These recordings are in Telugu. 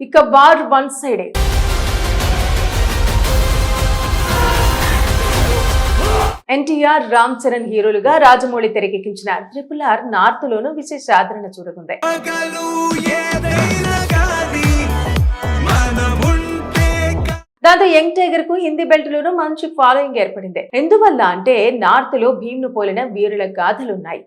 ఇక వార్ వన్ సైడే. ఎన్టీఆర్, రామ్ చరణ్ హీరోలుగా రాజమౌళి తెరకెక్కించిన RRR నార్త్ లోను విశేష ఆదరణ చూరగొంది. దాంతో యంగ్ టైగర్ కు హిందీ బెల్ట్ లోను మంచి ఫాలోయింగ్ ఏర్పడింది. ఎందువల్ల అంటే నార్త్ లో భీమ్ను పోలిన వీరుల గాథలున్నాయి.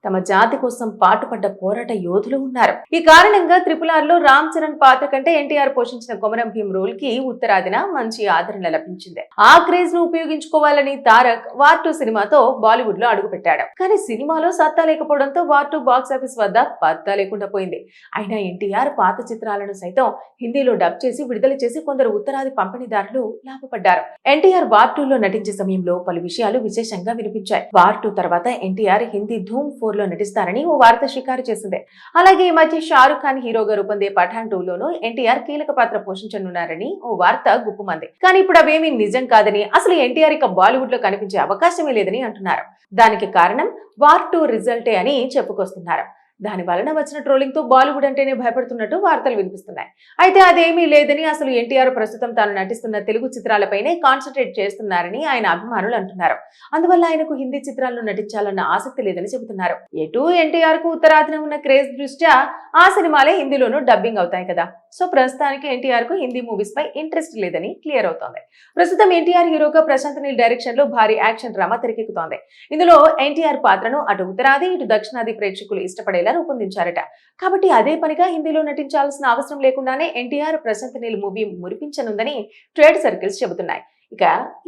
తమ జాతి కోసం పాటుపడ్డ పోరాట యోధులు ఉన్నారు. ఈ కారణంగా RRR లో రామ్ చరణ్ పాత్ర కంటే ఎన్టీఆర్ పోషించిన కొమరం భీమ్ రోల్ కి ఉత్తరాదిన మంచి ఆదరణ లభించింది. ఆ క్రేజ్ ను ఉపయోగించుకోవాలని తారక్ వార్ 2 సినిమాతో బాలీవుడ్ లో అడుగుపెట్టాడు. కానీ సినిమాలో సత్తా లేకపోవడంతో వార్ 2 బాక్సాఫీస్ వద్ద పత్తా లేకుండా పోయింది. అయినా ఎన్టీఆర్ పాత చిత్రాలను సైతం హిందీలో డబ్ చేసి విడుదల చేసి కొందరు ఉత్తరాది పంపిణీదారులు లాభపడ్డారు. ఎన్టీఆర్ వార్ 2 లో నటించే సమయంలో పలు విషయాలు విశేషంగా వినిపించాయి. వార్ 2 తర్వాత ఎన్టీఆర్ హిందీ ధూమ్ 4 లో నటిస్తారని ఓ వార్త షికారు చేసింది. అలాగే ఈ మధ్య షారుఖ్ ఖాన్ హీరోగా రూపొందే పఠాన్ 2 లోను ఎన్టీఆర్ కీలక పాత్ర పోషించనున్నారని ఓ వార్త గుప్పుమంది. కానీ ఇప్పుడు అవేమీ నిజం కాదని, అసలు ఎన్టీఆర్ ఇక బాలీవుడ్ లో కనిపించే అవకాశమే లేదని అంటున్నారు. దానికి కారణం వార్ 2 రిజల్టే అని చెప్పుకొస్తున్నారు. దాని వలన వచ్చిన ట్రోలింగ్ తో బాలీవుడ్ అంటేనే భయపడుతున్నట్టు వార్తలు వినిపిస్తున్నాయి. అయితే అదేమీ లేదని, అసలు ఎన్టీఆర్ ప్రస్తుతం తాను నటిస్తున్న తెలుగు చిత్రాలపైనే కాన్సన్ట్రేట్ చేస్తున్నారని ఆయన అభిమానులు అంటున్నారు. అందువల్ల ఆయనకు హిందీ చిత్రాల్లో నటించాలన్న ఆసక్తి లేదని చెబుతున్నారు. ఎటు ఎన్టీఆర్ కు ఉత్తరాదిన ఉన్న క్రేజ్ దృష్ట్యా ఆ సినిమాలే హిందీలోనూ డబ్బింగ్ అవుతాయి కదా. సో ప్రస్తుతానికి ఎన్టీఆర్ కు హిందీ మూవీస్ పై ఇంట్రెస్ట్ లేదని క్లియర్ అవుతోంది. ప్రస్తుతం ఎన్టీఆర్ హీరోగా ప్రశాంత్ నీల్ డైరెక్షన్ లో భారీ యాక్షన్ డ్రామా తెరకెక్కుతోంది. ఇందులో ఎన్టీఆర్ పాత్రను అటు ఉత్తరాది ఇటు దక్షిణాది ప్రేక్షకులు ఇష్టపడేలా రూపొందించారట. కాబట్టి అదే పనిగా హిందీలో నటించాల్సిన అవసరం లేకుండానే ఎన్టీఆర్ ప్రశాంత్ నీల్ మూవీ మురిపించనుందని ట్రేడ్ సర్కిల్స్ చెబుతున్నాయి. ఇక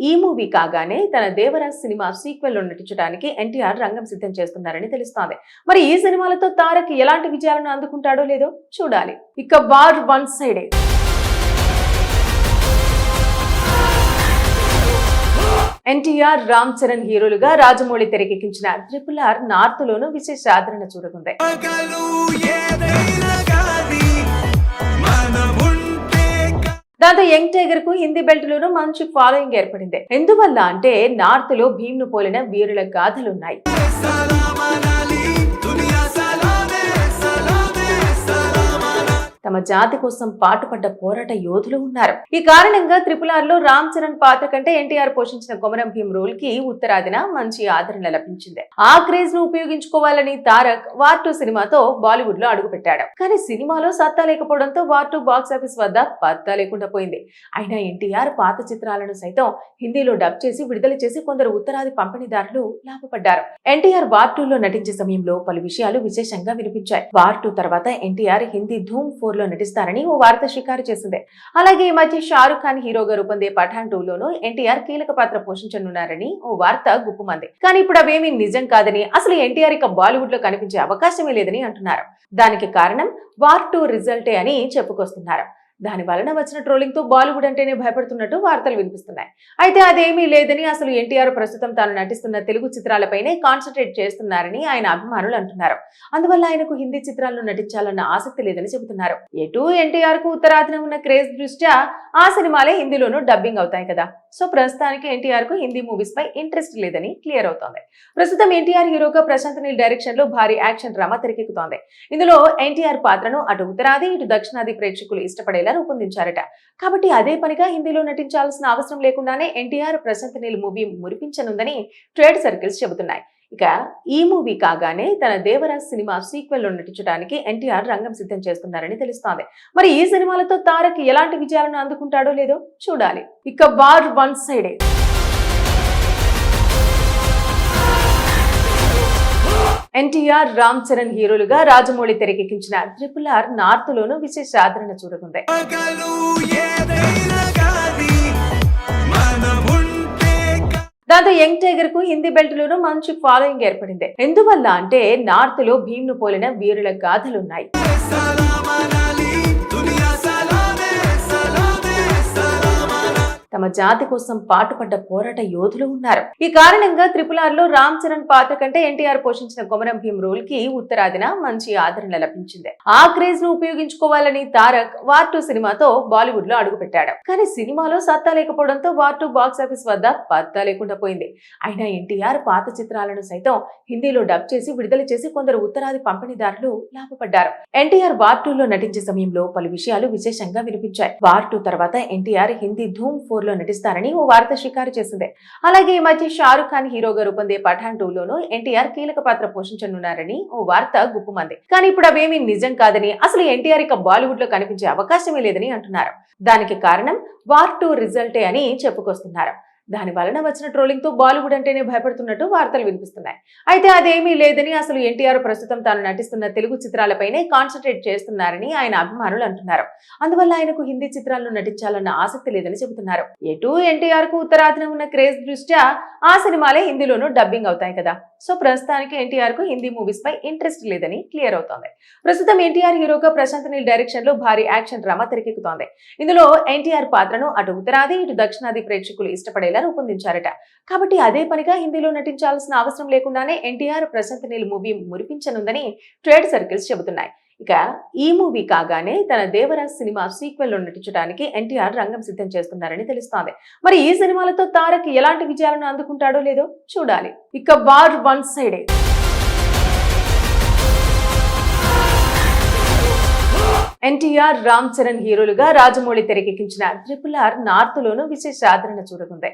ఈ మూవీ కాగానే తన దేవరాజ్ సినిమా సీక్వెల్ లో నటించడానికి ఎన్టీఆర్ రంగం సిద్ధం చేస్తున్నారని తెలుస్తోంది. మరి ఈ సినిమాలతో తారక్ ఎలాంటి విజయాలను అందుకుంటాడో లేదో చూడాలి. ఇక వార్ వన్ సైడే. ఎన్టీఆర్, రామ్ చరణ్ హీరోలుగా రాజమౌళి తెరకెక్కించిన RRR నార్త్ లోను విశేష ఆదరణ చూరగొంది. దాంతో యంగ్ టైగర్ కు హిందీ బెల్ట్ లోను మంచి ఫాలోయింగ్ ఏర్పడింది. ఎందువల్ల అంటే నార్త్ లో భీమ్ను పోలిన వీరుల గాథలున్నాయి. తమ జాతి కోసం పాటుపడ్డ పోరాట యోధులు ఉన్నారు. ఈ కారణంగా RRR లో రామ్ చరణ్ పాత్ర కంటే ఎన్టీఆర్ పోషించిన కొమరం భీమ్ రోల్ కి ఉత్తరాదిన మంచి ఆదరణ లభించింది. ఆ క్రేజ్ ను ఉపయోగించుకోవాలని తారక్ వార్ 2 సినిమాతో బాలీవుడ్ లో అడుగుపెట్టాడు. కానీ సినిమాలో సత్తా లేకపోవడంతో వార్ 2 బాక్సాఫీస్ వద్ద పత్తా లేకుండా పోయింది. అయినా ఎన్టీఆర్ పాత చిత్రాలను సైతం హిందీలో డబ్ చేసి విడుదల చేసి కొందరు ఉత్తరాది పంపిణీదారులు లాభపడ్డారు. ఎన్టీఆర్ వార్ 2 లో నటించే సమయంలో పలు విషయాలు విశేషంగా వినిపించాయి. వార్ 2 తర్వాత ఎన్టీఆర్ హిందీ ధూమ్ 4 లో నటిస్తారని ఓ వార్త షికారు చేసింది. అలాగే ఈ మధ్య షారుఖ్ ఖాన్ హీరోగా రూపొందే పఠాన్ 2 లోను ఎన్టీఆర్ కీలక పాత్ర పోషించనున్నారని ఓ వార్త గుప్పుమంది. కానీ ఇప్పుడు అవేమీ నిజం కాదని, అసలు ఎన్టీఆర్ ఇక బాలీవుడ్ లో కనిపించే అవకాశమే లేదని అంటున్నారు. దానికి కారణం వార్ 2 రిజల్టే అని చెప్పుకొస్తున్నారు. దాని వలన వచ్చిన ట్రోలింగ్ తో బాలీవుడ్ అంటేనే భయపడుతున్నట్టు వార్తలు వినిపిస్తున్నాయి. అయితే అదేమీ లేదని, అసలు ఎన్టీఆర్ ప్రస్తుతం తాను నటిస్తున్న తెలుగు చిత్రాలపైనే కాన్సన్ట్రేట్ చేస్తున్నారని ఆయన అభిమానులు అంటున్నారు. అందువల్ల ఆయనకు హిందీ చిత్రాల్లో నటించాలన్న ఆసక్తి లేదని చెబుతున్నారు. ఎటు ఎన్టీఆర్ కు ఉత్తరాదిన ఉన్న క్రేజ్ దృష్ట్యా ఆ సినిమాలే హిందీలోనూ డబ్బింగ్ అవుతాయి కదా. సో ప్రస్తుతానికి ఎన్టీఆర్ కు హిందీ మూవీస్ పై ఇంట్రెస్ట్ లేదని క్లియర్ అవుతోంది. ప్రస్తుతం ఎన్టీఆర్ హీరోగా ప్రశాంత్ నీల్ డైరెక్షన్ లో భారీ యాక్షన్ డ్రామా తెరకెక్కుతోంది. ఇందులో ఎన్టీఆర్ పాత్రను అటు ఉత్తరాది ఇటు దక్షిణాది ప్రేక్షకులు ఇష్టపడేలా రూపొందించారట. కాబట్టి అదే పనిగా హిందీలో నటించాల్సిన అవసరం లేకుండానే ఎన్టీఆర్ ప్రశాంత్ నీల్ మూవీ మురిపించనుందని ట్రేడ్ సర్కిల్స్ చెబుతున్నాయి. ఇక ఈ మూవీ కాగానే తన దేవరాజ్ సినిమా సీక్వెల్ లో నటించడానికి ఎన్టీఆర్ రంగం సిద్ధం చేస్తున్నారని తెలుస్తోంది. మరి ఈ సినిమాలతో తారక్ ఎలాంటి విజయాలను అందుకుంటాడో లేదో చూడాలి. ఇక వార్ వన్ సైడే. ఎన్టీఆర్, రామ్ చరణ్ హీరోలుగా రాజమౌళి తెరకెక్కించిన RRR నార్త్ లోను విశేష ఆదరణ చూరగొంది. దాంతో యంగ్ టైగర్ కు హిందీ బెల్ట్ లోను మంచి ఫాలోయింగ్ ఏర్పడింది. ఎందువల్ల అంటే నార్త్ లో భీమ్ను పోలిన వీరుల గాథలున్నాయి. తమ జాతి కోసం పాటుపడ్డ పోరాట యోధులు ఉన్నారు. ఈ కారణంగా RRR లో రామ్ చరణ్ పాత్ర కంటే ఎన్టీఆర్ పోషించిన కొమరం భీం రోల్ కి ఉత్తరాదిన మంచి ఆదరణ లభించింది. ఆ క్రేజ్ ను ఉపయోగించుకోవాలని తారక్ వార్ 2 సినిమాతో బాలీవుడ్ లో అడుగుపెట్టాడు. కానీ సినిమాలో సత్తా లేకపోవడంతో వార్ 2 బాక్సాఫీస్ వద్ద పత్తా లేకుండా పోయింది. అయినా ఎన్టీఆర్ పాత చిత్రాలను సైతం హిందీలో డబ్ చేసి విడుదల చేసి కొందరు ఉత్తరాది పంపిణీదారులు లాభపడ్డారు. ఎన్టీఆర్ వార్ 2 లో నటించే సమయంలో పలు విషయాలు విశేషంగా వినిపించాయి. వార్ 2 తర్వాత ఎన్టీఆర్ హిందీ ధూమ్ 4 లో నటిస్తారని ఓ వార్త షికారు చేసింది. అలాగే ఈ మధ్య షారుఖ్ ఖాన్ హీరోగా రూపొందే పఠాన్ 2 లోనూ ఎన్టీఆర్ కీలక పాత్ర పోషించనున్నారని ఓ వార్త గుప్పుమంది. కానీ ఇప్పుడు అవేమీ నిజం కాదని, అసలు ఎన్టీఆర్ ఇక బాలీవుడ్ లో కనిపించే అవకాశమే లేదని అంటున్నారు. దానికి కారణం వార్ 2 రిజల్టే అని చెప్పుకొస్తున్నారు. దాని వలన వచ్చిన ట్రోలింగ్ తో బాలీవుడ్ అంటేనే భయపడుతున్నట్టు వార్తలు వినిపిస్తున్నాయి. అయితే అదేమీ లేదని, అసలు ఎన్టీఆర్ ప్రస్తుతం తాను నటిస్తున్న తెలుగు చిత్రాలపైనే కాన్సన్ట్రేట్ చేస్తున్నారని ఆయన అభిమానులు అంటున్నారు. అందువల్ల ఆయనకు హిందీ చిత్రాలను నటించాలన్న ఆసక్తి లేదని చెబుతున్నారు. ఎటు ఎన్టీఆర్ కు ఉత్తరాదిన ఉన్న క్రేజ్ దృష్ట్యా ఆ సినిమాలే హిందీలోనూ డబ్బింగ్ అవుతాయి కదా. సో ప్రస్తుతానికి ఎన్టీఆర్ కు హిందీ మూవీస్ పై ఇంట్రెస్ట్ లేదని క్లియర్ అవుతోంది. ప్రస్తుతం ఎన్టీఆర్ హీరోగా ప్రశాంత్ నీల్ డైరెక్షన్ లో భారీ యాక్షన్ డ్రామా తెరకెక్కుతోంది. ఇందులో ఎన్టీఆర్ పాత్రను అటు ఉత్తరాది ఇటు దక్షిణాది ప్రేక్షకులు ఇష్టపడేలా రూపొందించారట. కాబట్టి అదే పనిగా హిందీలో నటించాల్సిన అవసరం లేకుండానే ఎన్టీఆర్ ప్రశాంత్ నీల్ మూవీ మురిపించనుందని ట్రేడ్ సర్కిల్స్ చెబుతున్నాయి. ఇక ఈ మూవీ కాగానే తన దేవరాజ్ సినిమా సీక్వెల్ లో నటించడానికి ఎన్టీఆర్ రంగం సిద్ధం చేస్తున్నారని తెలుస్తోంది. మరి ఈ సినిమాలతో తారక్ ఎలాంటి విజయాలను అందుకుంటాడో లేదో చూడాలి. ఇక వార్ 1 సైడే ఎన్టీఆర్, రామ్ చరణ్ హీరోలుగా రాజమౌళి తెరకెక్కించిన RRR నార్త్ లోనూ విశేష ఆదరణ చూడకుంది.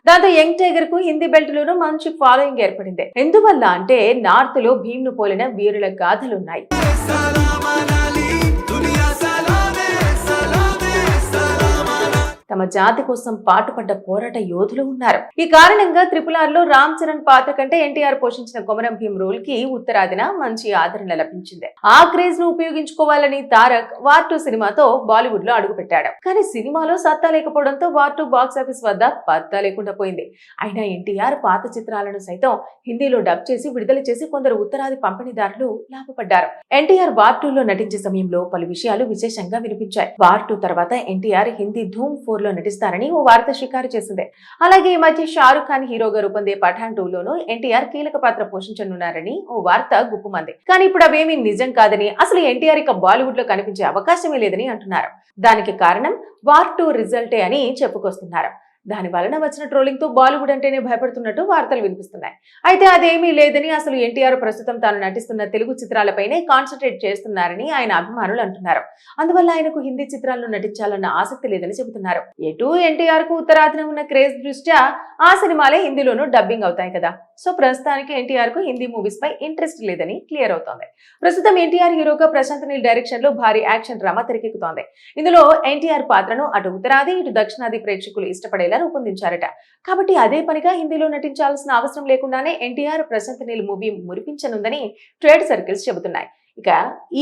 దాంతో యంగ్ టైగర్ కు హిందీ బెల్ట్ లోనూ మంచి ఫాలోయింగ్ ఏర్పడింది. ఎందువల్ల అంటే నార్త్ లో భీమ్ ను పోలిన వీరుల గాథలున్నాయి. తమ జాతి కోసం పాటుపడ్డ పోరాట యోధులు ఉన్నారు. ఈ కారణంగా RRR లో రామ్ చరణ్ పాత్ర కంటే ఎన్టీఆర్ పోషించిన కొమరం భీం రోల్ కి ఉత్తరాదిన మంచి ఆదరణ లభించింది. ఆ క్రేజ్ ను ఉపయోగించుకోవాలని తారక్ వార్ 2 సినిమాతో బాలీవుడ్ లో అడుగుపెట్టాడు. కానీ సినిమాలో సత్తా లేకపోవడంతో వార్ 2 బాక్సాఫీస్ వద్ద పత్తా లేకుండా పోయింది. అయినా ఎన్టీఆర్ పాత చిత్రాలను సైతం హిందీలో డబ్ చేసి విడుదల చేసి కొందరు ఉత్తరాది పంపిణీదారులు లాభపడ్డారు. ఎన్టీఆర్ వార్ 2 లో నటించే సమయంలో పలు విషయాలు విశేషంగా వినిపించాయి. వార్ 2 తర్వాత ఎన్టీఆర్ హిందీ ధూమ్ 4 లో నటిస్తారని ఓ వార్త షికారు చేసింది. అలాగే ఈ మధ్య షారుఖ్ ఖాన్ హీరోగా రూపొందే పఠాన్ 2 లోనూ ఎన్టీఆర్ కీలక పాత్ర పోషించనున్నారని ఓ వార్త గుప్పుమంది. కానీ ఇప్పుడు అవేమీ నిజం కాదని, అసలు ఎన్టీఆర్ ఇక బాలీవుడ్ లో కనిపించే అవకాశమే లేదని అంటున్నారు. దానికి కారణం వార్ 2 రిజల్టే అని చెప్పుకొస్తున్నారు. దాని వలన వచ్చిన ట్రోలింగ్ తో బాలీవుడ్ అంటేనే భయపడుతున్నట్టు వార్తలు వినిపిస్తున్నాయి. అయితే అదేమీ లేదని, అసలు ఎన్టీఆర్ ప్రస్తుతం తాను నటిస్తున్న తెలుగు చిత్రాలపైనే కాన్సన్ట్రేట్ చేస్తున్నారని ఆయన అభిమానులు అంటున్నారు. అందువల్ల ఆయనకు హిందీ చిత్రాలను నటించాలన్న ఆసక్తి లేదని చెబుతున్నారు. ఎటు ఎన్టీఆర్ కు ఉత్తరాదిన ఉన్న క్రేజ్ దృష్ట్యా ఆ సినిమాలే హిందీలోనూ డబ్బింగ్ అవుతాయి కదా. సో ప్రస్తుతానికి ఎన్టీఆర్ కు హిందీ మూవీస్ పై ఇంట్రెస్ట్ లేదని క్లియర్ అవుతోంది. ప్రస్తుతం ఎన్టీఆర్ హీరోగా ప్రశాంత్ నీల్ డైరెక్షన్ లో భారీ యాక్షన్ డ్రామా తెరకెక్కుతోంది. ఇందులో ఎన్టీఆర్ పాత్రను అటు ఉత్తరాది ఇటు దక్షిణాది ప్రేక్షకులు ఇష్టపడేలా రూపొందించారట. కాబట్టి అదే పనిగా హిందీలో నటించాల్సిన అవసరం లేకుండానే ఎన్టీఆర్ ప్రశాంత్ నీల్ మూవీ మురిపించనుందని ట్రేడ్ సర్కిల్స్ చెబుతున్నాయి. ఇక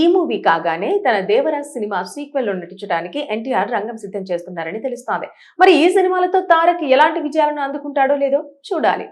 ఈ మూవీ కాగానే తన దేవరాజ్ సినిమా సీక్వెల్ లో నటించడానికి ఎన్టీఆర్ రంగం సిద్ధం చేస్తున్నారని తెలుస్తోంది. మరి ఈ సినిమాలతో తారక్ ఎలాంటి విజయాలను అందుకుంటాడో లేదో చూడాలి.